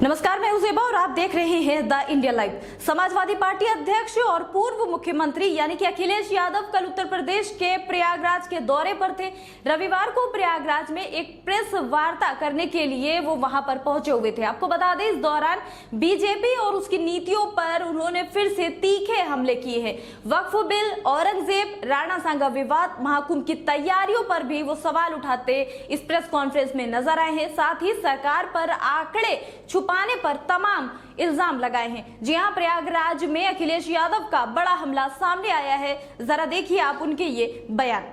नमस्कार, मैं उजेबा और आप देख रहे हैं the India live. Samajwadi party अध्यक्ष और पूर्व मुख्यमंत्री यानी कि अखिलेश यादव कल उत्तर प्रदेश के प्रयागराज के दौरे पर थे। रविवार को प्रयागराज में एक प्रेस वार्ता करने के लिए वो वहां पर पहुंचे हुए थे। आपको बता दें, इस दौरान बीजेपी और उसकी नीतियों पर उन्होंने फिर से तीखे हमले किए हैं। वक्फ बिल, औरंगजेब, राणा सांगा विवाद, महाकुंभ की तैयारियों पर भी वो सवाल उठाते इस प्रेस कॉन्फ्रेंस में नजर आए हैं। साथ ही सरकार पर आंकड़े छुपाने पर तमाम इल्जाम लगाए हैं। जी हां, प्रयागराज में अखिलेश यादव का बड़ा हमला सामने आया है। जरा देखिए आप उनके ये बयान।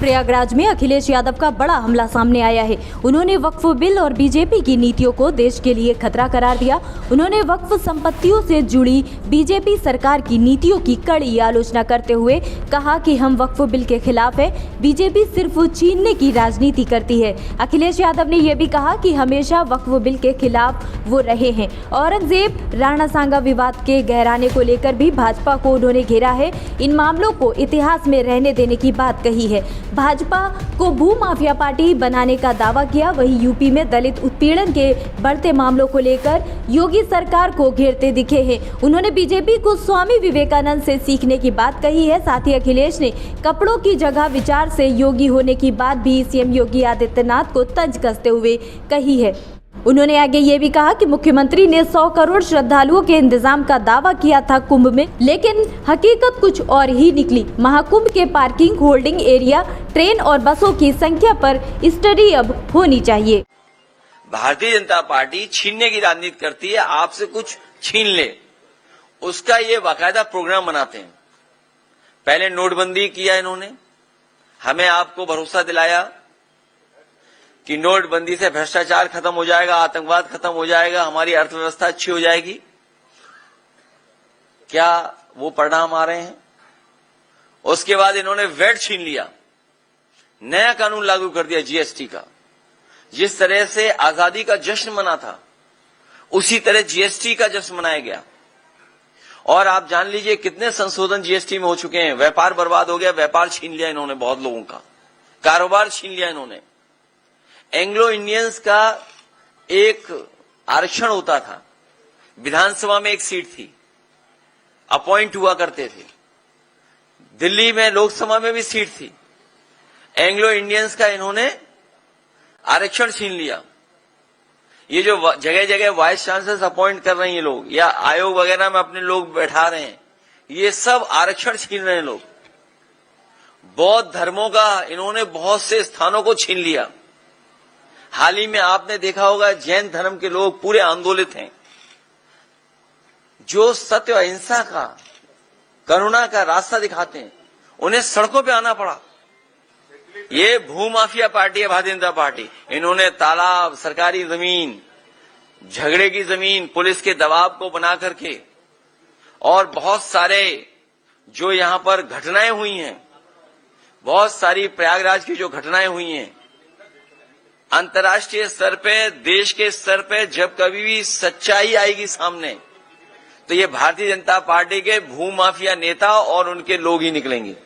प्रयागराज में अखिलेश यादव का बड़ा हमला सामने आया है। उन्होंने वक्फ बिल और बीजेपी की नीतियों को देश के लिए खतरा करार दिया। उन्होंने वक्फ संपत्तियों से जुड़ी बीजेपी सरकार की नीतियों की कड़ी आलोचना करते हुए कहा कि हम वक्फ बिल के खिलाफ है, बीजेपी सिर्फ छीनने की राजनीति करती है। अखिलेश यादव ने यह भी कहा कि हमेशा वक्फ बिल के खिलाफ वो रहे हैं। औरंगजेब, राणा सांगा विवाद के गहराने को लेकर भी भाजपा को उन्होंने घेरा है। इन मामलों को इतिहास में रहने देने की बात कही है। भाजपा को भूमाफिया पार्टी बनाने का दावा किया। वहीं यूपी में दलित उत्पीड़न के बढ़ते मामलों को लेकर योगी सरकार को घेरते दिखे हैं। उन्होंने बीजेपी को स्वामी विवेकानंद से सीखने की बात कही है। साथ ही अखिलेश ने कपड़ों की जगह विचार से योगी होने की बात भी सीएम योगी आदित्यनाथ को तंज कसते हुए कही है। उन्होंने आगे ये भी कहा कि मुख्यमंत्री ने 100 करोड़ श्रद्धालुओं के इंतजाम का दावा किया था कुंभ में, लेकिन हकीकत कुछ और ही निकली। महाकुंभ के पार्किंग, होल्डिंग एरिया, ट्रेन और बसों की संख्या पर स्टडी अब होनी चाहिए। भारतीय जनता पार्टी छीनने की राजनीति करती है, आपसे कुछ छीन ले, उसका ये बाकायदा प्रोग्राम बनाते हैं। पहले नोटबंदी किया इन्होंने, हमें आपको भरोसा दिलाया कि नोटबंदी से भ्रष्टाचार खत्म हो जाएगा, आतंकवाद खत्म हो जाएगा, हमारी अर्थव्यवस्था अच्छी हो जाएगी। क्या वो परिणाम आ रहे हैं? उसके बाद इन्होंने वैट छीन लिया, नया कानून लागू कर दिया जीएसटी का। जिस तरह से आजादी का जश्न मना था, उसी तरह जीएसटी का जश्न मनाया गया। और आप जान लीजिए कितने संशोधन जीएसटी में हो चुके हैं। व्यापार बर्बाद हो गया, व्यापार छीन लिया इन्होंने, बहुत लोगों का कारोबार छीन लिया इन्होंने। एंग्लो इंडियंस का एक आरक्षण होता था, विधानसभा में एक सीट थी, अपॉइंट हुआ करते थे। दिल्ली में लोकसभा में भी सीट थी। एंग्लो इंडियंस का इन्होंने आरक्षण छीन लिया। ये जो जगह जगह वाइस चांसलर्स अपॉइंट कर रहे हैं ये लोग, या आयोग वगैरह में अपने लोग बैठा रहे हैं, ये सब आरक्षण छीन रहे हैं लोग। बौद्ध धर्मों का इन्होंने बहुत से स्थानों को छीन लिया। हाल ही में आपने देखा होगा, जैन धर्म के लोग पूरे आंदोलित हैं। जो सत्य अहिंसा का, करुणा का रास्ता दिखाते हैं, उन्हें सड़कों पे आना पड़ा। ये भूमाफिया पार्टी है भारतीय जनता पार्टी। इन्होंने तालाब, सरकारी जमीन, झगड़े की जमीन, पुलिस के दबाव को बना करके, और बहुत सारे जो यहां पर घटनाएं हुई हैं, बहुत सारी प्रयागराज की जो घटनाएं हुई हैं, अंतर्राष्ट्रीय स्तर पे, देश के स्तर पे जब कभी भी सच्चाई आएगी सामने, तो ये भारतीय जनता पार्टी के भूमाफिया नेता और उनके लोग ही निकलेंगे।